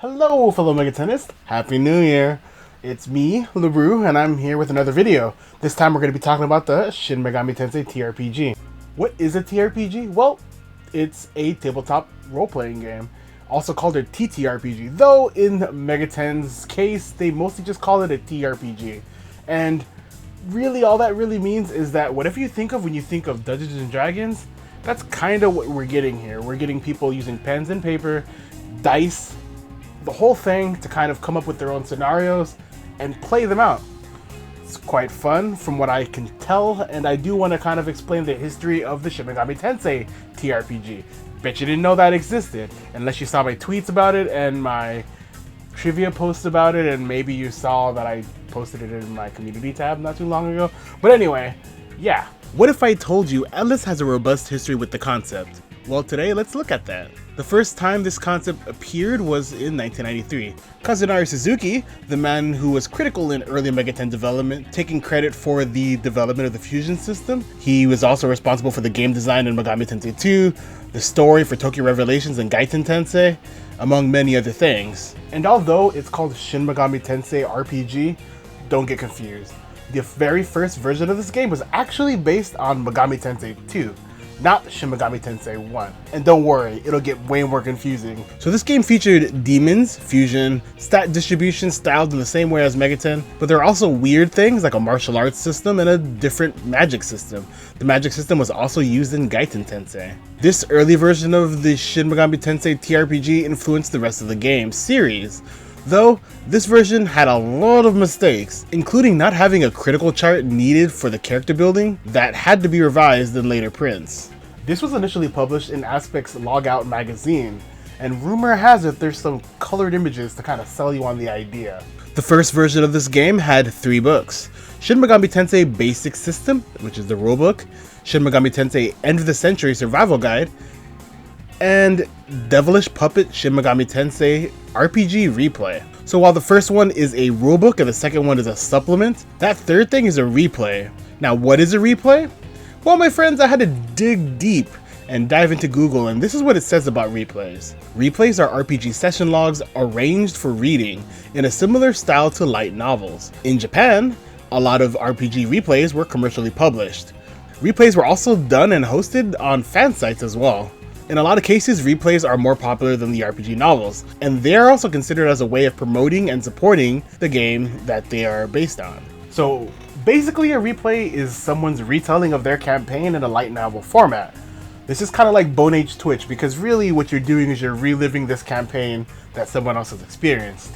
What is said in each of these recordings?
Hello, fellow Megatenists. Happy New Year. It's me, Larrue, and I'm here with another video. This time we're going to be talking about the Shin Megami Tensei TRPG. What is a TRPG? Well, it's a tabletop role-playing game, also called a TTRPG, though in Megaten's case, they mostly just call it a TRPG. And really, all that really means is that whatever you think of when you think of Dungeons and Dragons, that's kind of what we're getting here. We're getting people using pens and paper, dice, the whole thing to kind of come up with their own scenarios and play them out. It's quite fun from what I can tell, and I do want to kind of explain the history of the Shin Megami Tensei TRPG. Bet you didn't know that existed, unless you saw my tweets about it and my trivia posts about it, and maybe you saw that I posted it in my community tab not too long ago. But anyway, yeah. What if I told you Atlas has a robust history with the concept? Well, today let's look at that. The first time this concept appeared was in 1993. Kazunari Suzuki, the man who was critical in early Megaten development, taking credit for the development of the fusion system. He was also responsible for the game design in Megami Tensei 2, the story for Tokyo Revelations and Gaiten Tensei, among many other things. And although it's called Shin Megami Tensei RPG, don't get confused. The very first version of this game was actually based on Megami Tensei 2, not Shin Megami Tensei 1. And don't worry, it'll get way more confusing. So this game featured demons, fusion, stat distribution styled in the same way as Megaten, but there are also weird things like a martial arts system and a different magic system. The magic system was also used in Gaiten Tensei. This early version of the Shin Megami Tensei TRPG influenced the rest of the game series, though this version had a lot of mistakes, including not having a critical chart needed for the character building that had to be revised in later prints. This was initially published in Aspect's Logout magazine, and rumor has it there's some colored images to kind of sell you on the idea. The first version of this game had 3 books: Shin Megami Tensei Basic System, which is the rulebook, Shin Megami Tensei End of the Century Survival Guide, and Devilish Puppet Shin Megami Tensei RPG Replay. So while the first one is a rulebook and the second one is a supplement, that third thing is a replay. Now, what is a replay? Well, my friends, I had to dig deep and dive into Google, and this is what it says about replays. Replays are RPG session logs arranged for reading in a similar style to light novels. In Japan, a lot of RPG replays were commercially published. Replays were also done and hosted on fan sites as well. In a lot of cases, replays are more popular than the RPG novels, and they are also considered as a way of promoting and supporting the game that they are based on. So basically, a replay is someone's retelling of their campaign in a light novel format. This is kind of like Bone Age Twitch, because really what you're doing is you're reliving this campaign that someone else has experienced.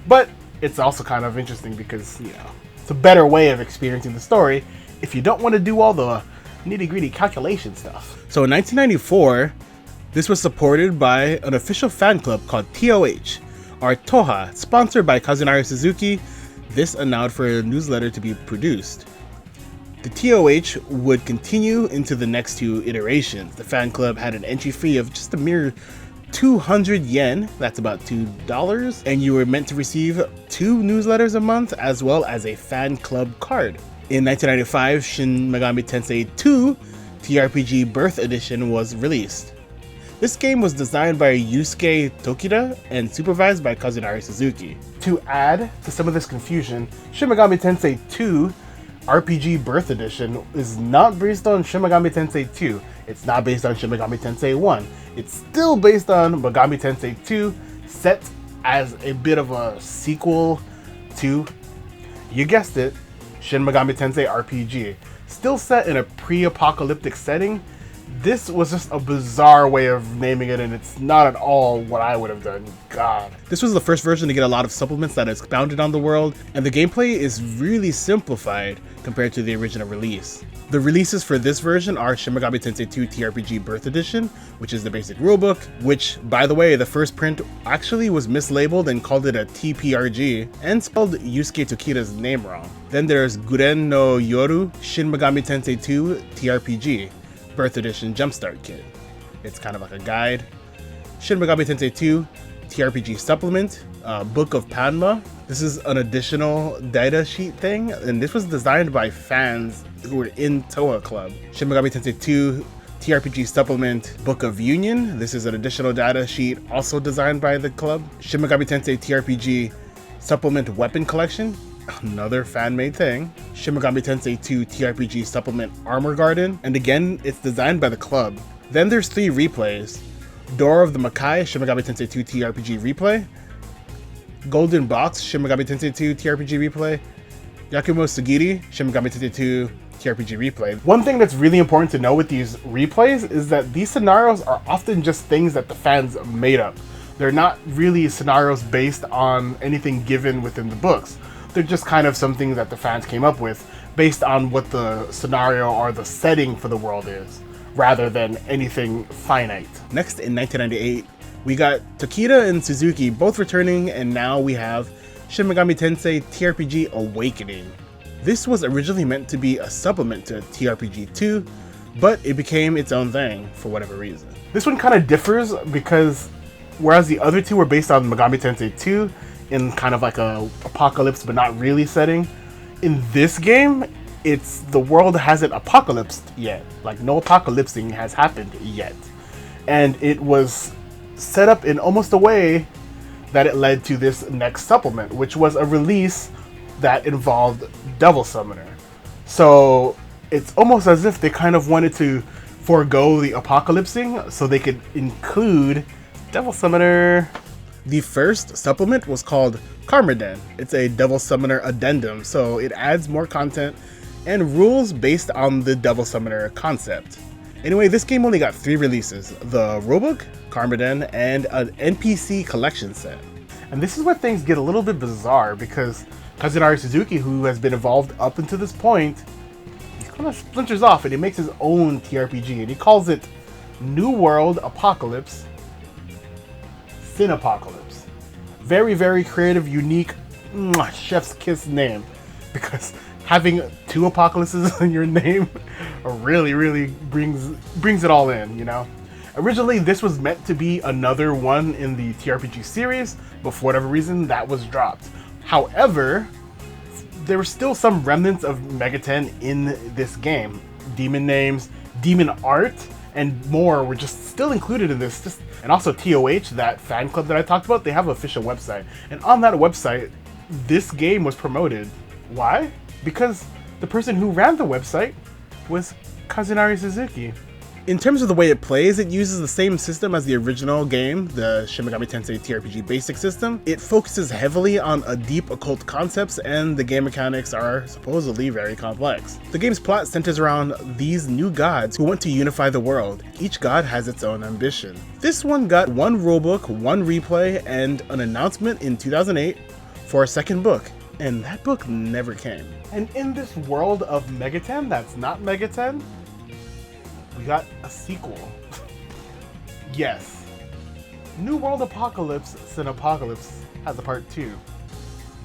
But it's also kind of interesting because, it's a better way of experiencing the story if you don't want to do all the nitty-gritty calculation stuff. So in 1994, this was supported by an official fan club called TOH, or Toha, sponsored by Kazunari Suzuki. This allowed for a newsletter to be produced. The TOH would continue into the next 2 iterations. The fan club had an entry fee of just a mere 200 yen, that's about $2, and you were meant to receive 2 newsletters a month as well as a fan club card. In 1995, Shin Megami Tensei 2 TRPG Birth Edition was released. This game was designed by Yusuke Tokida and supervised by Kazunari Suzuki. To add to some of this confusion, Shin Megami Tensei 2 RPG Birth Edition is not based on Shin Megami Tensei 2. It's not based on Shin Megami Tensei 1. It's still based on Megami Tensei 2, set as a bit of a sequel to, you guessed it, Shin Megami Tensei RPG. Still set in a pre-apocalyptic setting, this was just a bizarre way of naming it, and it's not at all what I would have done. God. This was the first version to get a lot of supplements that expounded on the world, and the gameplay is really simplified compared to the original release. The releases for this version are Shin Megami Tensei 2 TRPG Birth Edition, which is the basic rulebook, which, by the way, the first print actually was mislabeled and called it a TPRG, and spelled Yusuke Tokida's name wrong. Then there's Guren no Yoru Shin Megami Tensei 2 TRPG Birth Edition Jumpstart Kit. It's kind of like a guide. Shin Megami Tensei 2 TRPG Supplement, Book of Panma. This is an additional data sheet thing, and this was designed by fans who were in Toha Club. Shin Megami Tensei 2 TRPG Supplement Book of Union. This is an additional data sheet also designed by the club. Shin Megami Tensei TRPG Supplement Weapon Collection, another fan-made thing. Shin Megami Tensei 2 TRPG Supplement Armor Garden, and again, it's designed by the club. Then there's 3 replays. Door of the Makai, Shin Megami Tensei 2 TRPG Replay. Golden Box, Shin Megami Tensei 2 TRPG Replay. Yakumo Sugiri, Shin Megami Tensei 2 TRPG Replay. One thing that's really important to know with these replays is that these scenarios are often just things that the fans made up. They're not really scenarios based on anything given within the books. They're just kind of something that the fans came up with based on what the scenario or the setting for the world is, rather than anything finite. Next, in 1998, we got Tokita and Suzuki both returning, and now we have Shin Megami Tensei TRPG Awakening. This was originally meant to be a supplement to TRPG 2, but it became its own thing for whatever reason. This one kind of differs because whereas the other two were based on Megami Tensei 2 in kind of like a apocalypse but not really setting, in this game, it's the world hasn't apocalypsed yet. Like, no apocalypsing has happened yet. And it was set up in almost a way that it led to this next supplement, which was a release that involved Devil Summoner. So it's almost as if they kind of wanted to forego the apocalypsing so they could include Devil Summoner. The first supplement was called Karmaden. It's a Devil Summoner addendum, so it adds more content and rules based on the Devil Summoner concept. Anyway, this game only got 3 releases: the rulebook, Karmaden, and an NPC collection set. And this is where things get a little bit bizarre because Kazunari Suzuki, who has been involved up until this point, he kind of splinters off and he makes his own TRPG, and he calls it New World Apocalypse Sin Apocalypse. Very, very creative, unique, chef's kiss name, because having 2 apocalypses in your name really brings it all in, you know? Originally, this was meant to be another one in the TRPG series, but for whatever reason, that was dropped. However, there were still some remnants of Megaten in this game. Demon names, demon art, and more were just still included in this. And also TOH, that fan club that I talked about, they have an official website. And on that website, this game was promoted. Why? Because the person who ran the website was Kazunari Suzuki. In terms of the way it plays, it uses the same system as the original game, the Shin Megami Tensei TRPG basic system. It focuses heavily on deep occult concepts, and the game mechanics are supposedly very complex. The game's plot centers around these new gods who want to unify the world. Each god has its own ambition. This one got 1 rulebook, 1 replay, and an announcement in 2008 for a second book. And that book never came. And in this world of Megaten that's not Megaten, we got a sequel. Yes. New World Apocalypse Sin Apocalypse has a part 2.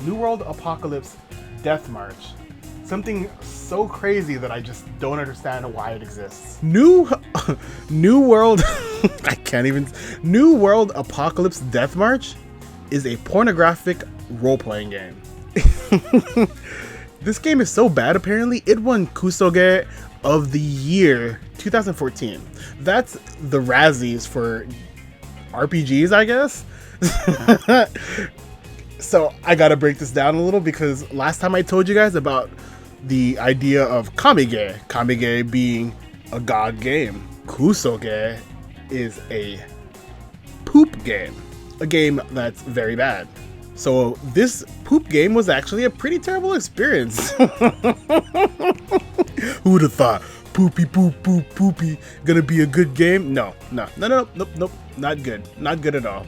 New World Apocalypse Death March. Something so crazy that I just don't understand why it exists. New World New World Apocalypse Death March is a pornographic role-playing game. This game is so bad, apparently, it won Kusoge of the Year 2014. That's the Razzies for RPGs, I guess. So I gotta break this down a little because last time I told you guys about the idea of Kamige being a god game. Kusoge is a poop game, a game that's very bad. So this poop game was actually a pretty terrible experience. Who'd have thought poopy gonna be a good game? No, not good at all.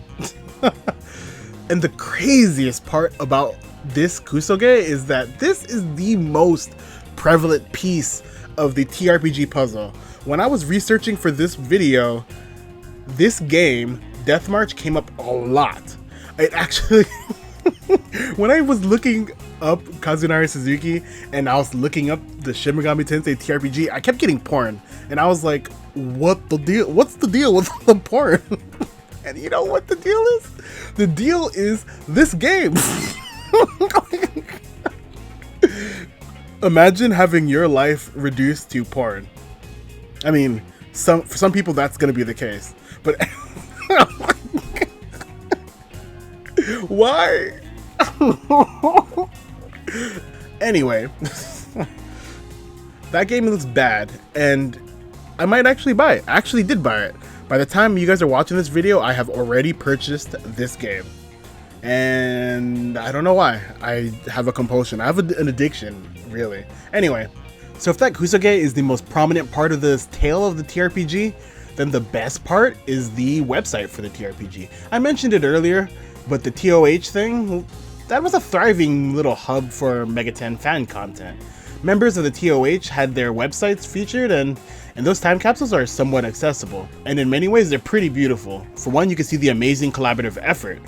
And the craziest part about this Kusoge is that this is the most prevalent piece of the TRPG puzzle. When I was researching for this video, this game, Death March, came up a lot. It actually, when I was looking up Kazunari Suzuki and I was looking up the Shin Megami Tensei TRPG, I kept getting porn. And I was like, what the deal? What's the deal with the porn? And you know what the deal is? The deal is this game. Imagine having your life reduced to porn. I mean, For some people, that's gonna be the case. But why? Anyway, that game looks bad, and I might actually buy it. I actually did buy it. By the time you guys are watching this video, I have already purchased this game. And I don't know why. I have a compulsion. I have an addiction, really. Anyway, so if that kusoge is the most prominent part of this tale of the TRPG, then the best part is the website for the TRPG. I mentioned it earlier, but the TOH thing, that was a thriving little hub for Mega 10 fan content. Members of the TOH had their websites featured, and those time capsules are somewhat accessible. And in many ways, they're pretty beautiful. For one, you can see the amazing collaborative effort.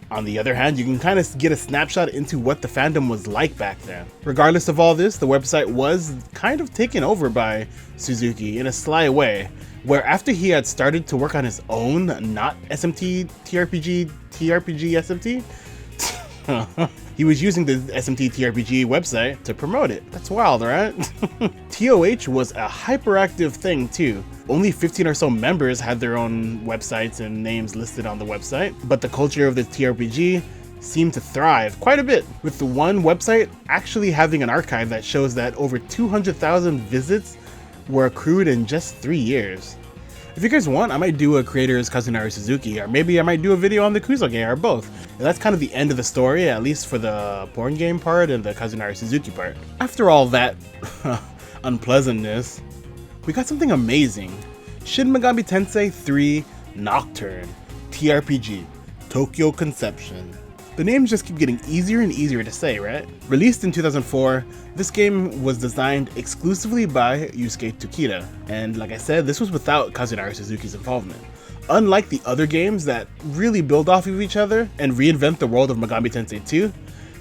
On the other hand, you can kind of get a snapshot into what the fandom was like back then. Regardless of all this, the website was kind of taken over by Suzuki in a sly way, where after he had started to work on his own, not SMT TRPG SMT, he was using the SMT TRPG website to promote it. That's wild, right? TOH was a hyperactive thing too. Only 15 or so members had their own websites and names listed on the website, but the culture of the TRPG seemed to thrive quite a bit, with the one website actually having an archive that shows that over 200,000 visits were accrued in just 3 years. If you guys want, I might do a creator's Kazunari Suzuki, or maybe I might do a video on the kusoge, or both. And that's kind of the end of the story, at least for the porn game part and the Kazunari Suzuki part. After all that unpleasantness, we got something amazing. Shin Megami Tensei 3 Nocturne TRPG, Tokyo Conception. The names just keep getting easier and easier to say, right? Released in 2004, this game was designed exclusively by Yusuke Tokita, and like I said, this was without Kazunari Suzuki's involvement. Unlike the other games that really build off of each other and reinvent the world of Megami Tensei 2,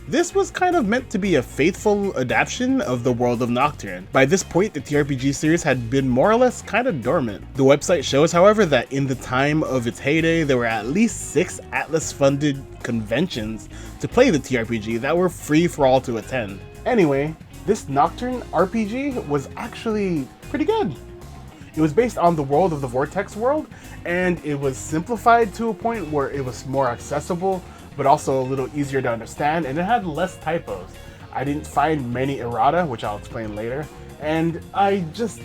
this was kind of meant to be a faithful adaptation of the world of Nocturne. By this point, the TRPG series had been more or less kind of dormant. The website shows, however, that in the time of its heyday, there were at least 6 Atlas-funded conventions to play the TRPG that were free for all to attend. Anyway, this Nocturne RPG was actually pretty good. It was based on the world of the Vortex world, and it was simplified to a point where it was more accessible, but also a little easier to understand, and it had less typos. I didn't find many errata, which I'll explain later, and I just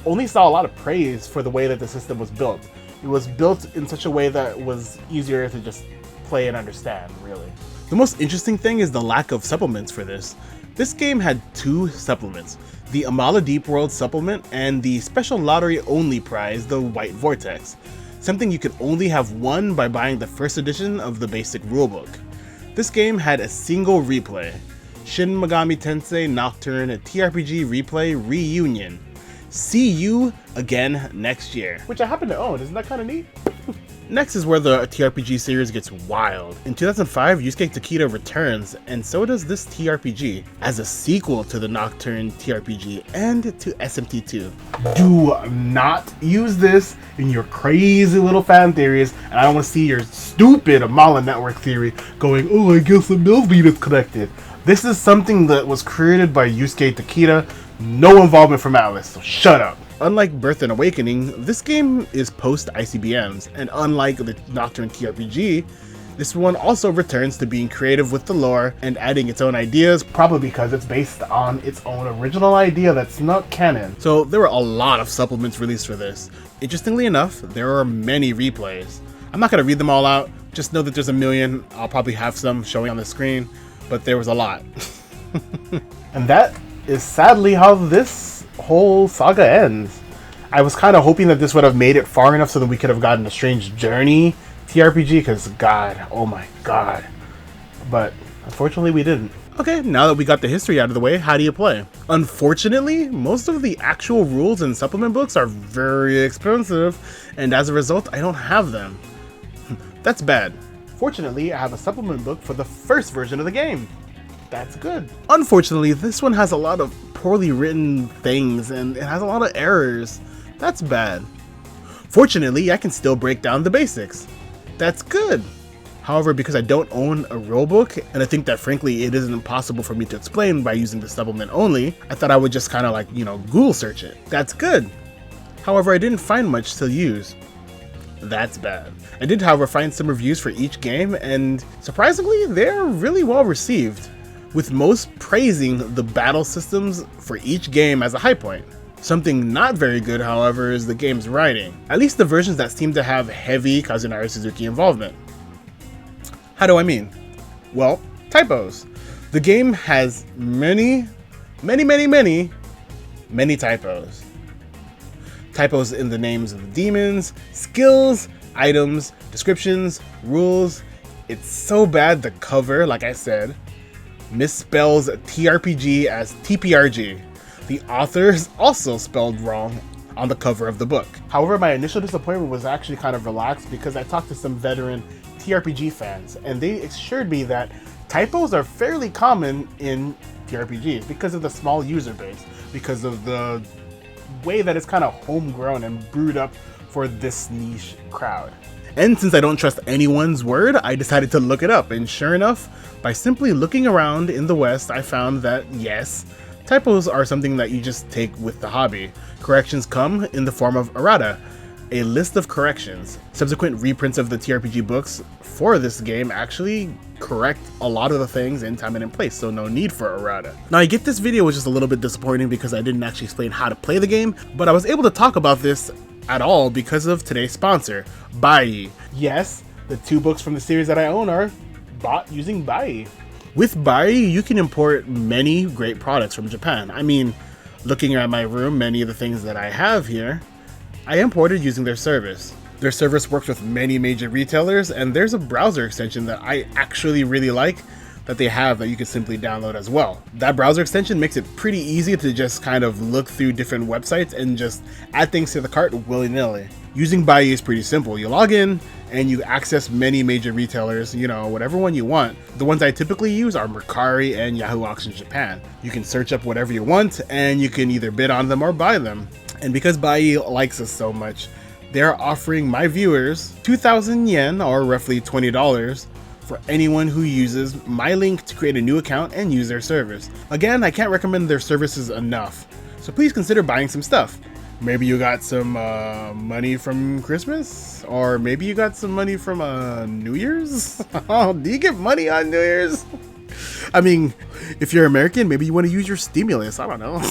only saw a lot of praise for the way that the system was built. It was built in such a way that was easier to just play and understand, really. The most interesting thing is the lack of supplements for this. This game had 2 supplements, the Amala Deep World supplement and the special lottery only prize, the White Vortex. Something you could only have won by buying the first edition of the basic rulebook. This game had a single replay, Shin Megami Tensei Nocturne TRPG Replay Reunion. See you again next year. Which I happen to own, isn't that kind of neat? Next is where the TRPG series gets wild. In 2005, Yusuke Tokita returns, and so does this TRPG, as a sequel to the Nocturne TRPG and to SMT2. Do not use this in your crazy little fan theories, and I don't want to see your stupid Amala network theory going, oh, I guess the Millsbeat is connected. This is something that was created by Yusuke Tokita, no involvement from Atlas, so shut up. Unlike Birth and Awakening, this game is post-ICBMs, and unlike the Nocturne TRPG, this one also returns to being creative with the lore and adding its own ideas, probably because it's based on its own original idea that's not canon. So there were a lot of supplements released for this. Interestingly enough, there are many replays. I'm not going to read them all out, just know that there's a million. I'll probably have some showing on the screen, but there was a lot. And that is sadly how this whole saga ends. I was kind of hoping that this would have made it far enough so that we could have gotten a Strange Journey TRPG, because god, oh my god. But unfortunately we didn't. Okay, now that we got the history out of the way, how do you play? Unfortunately, most of the actual rules and supplement books are very expensive, and as a result, I don't have them. That's bad. Fortunately, I have a supplement book for the first version of the game. That's good. Unfortunately, this one has a lot of poorly written things and it has a lot of errors. That's bad. Fortunately, I can still break down the basics. That's good. However, because I don't own a rulebook, and I think that frankly it isn't possible for me to explain by using the supplement only, I thought I would just kind of like, Google search it. That's good. However, I didn't find much to use. That's bad. I did, however, find some reviews for each game, and surprisingly, they're really well received, with most praising the battle systems for each game as a high point. Something not very good, however, is the game's writing, at least the versions that seem to have heavy Kazunari Suzuki involvement. How do I mean? Well, typos. The game has many typos. Typos in the names of demons, skills, items, descriptions, rules. It's so bad the cover, like I said, misspells TRPG as TPRG. The authors also spelled wrong on the cover of the book. However, my initial disappointment was actually kind of relaxed because I talked to some veteran TRPG fans, and they assured me that typos are fairly common in TRPGs because of the small user base, because of the way that it's kind of homegrown and brewed up for this niche crowd. And since I don't trust anyone's word, I decided to look it up, and sure enough, by simply looking around in the West, I found that yes, typos are something that you just take with the hobby. Corrections come in the form of errata, a list of corrections. Subsequent reprints of the TRPG books for this game actually correct a lot of the things in time and in place, so no need for errata. Now, I get this video was just a little bit disappointing because I didn't actually explain how to play the game, but I was able to talk about this at all because of today's sponsor, Bai. Yes, the 2 books from the series that I own are bought using Bai. With Bai, you can import many great products from Japan. I mean, looking at my room, many of the things that I have here, I imported using their service. Their service works with many major retailers, and there's a browser extension that I actually really like that they have that you can simply download as well. That browser extension makes it pretty easy to just kind of look through different websites and just add things to the cart willy-nilly. Using Bai is pretty simple. You log in and you access many major retailers, you know, whatever one you want. The ones I typically use are Mercari and Yahoo Auctions Japan. You can search up whatever you want and you can either bid on them or buy them. And because Bai likes us so much, they're offering my viewers 2,000 yen, or roughly $20, for anyone who uses my link to create a new account and use their service. Again, I can't recommend their services enough, so please consider buying some stuff. Maybe you got some money from Christmas, or maybe you got some money from New Year's. Do you get money on New Year's? I mean, if you're American, maybe you want to use your stimulus. I don't know.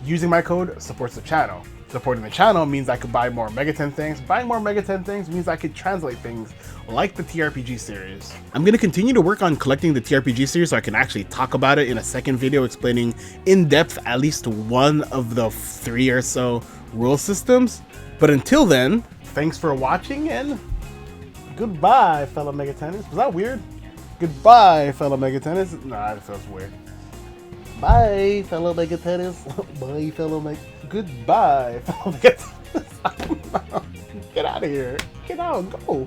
Using my code supports the channel. Supporting the channel means I could buy more Megaten things. Buying more Megaten things means I could translate things like the TRPG series. I'm going to continue to work on collecting the TRPG series so I can actually talk about it in a second video explaining in depth at least one of the 3 or so rule systems. But until then, thanks for watching and goodbye, fellow Megatennists. Was that weird? Goodbye, fellow Megatennists. Nah, that feels weird. Bye, fellow Megatennists. Bye, fellow Goodbye, fellow Megatennists. Get out of here. Get out. Go.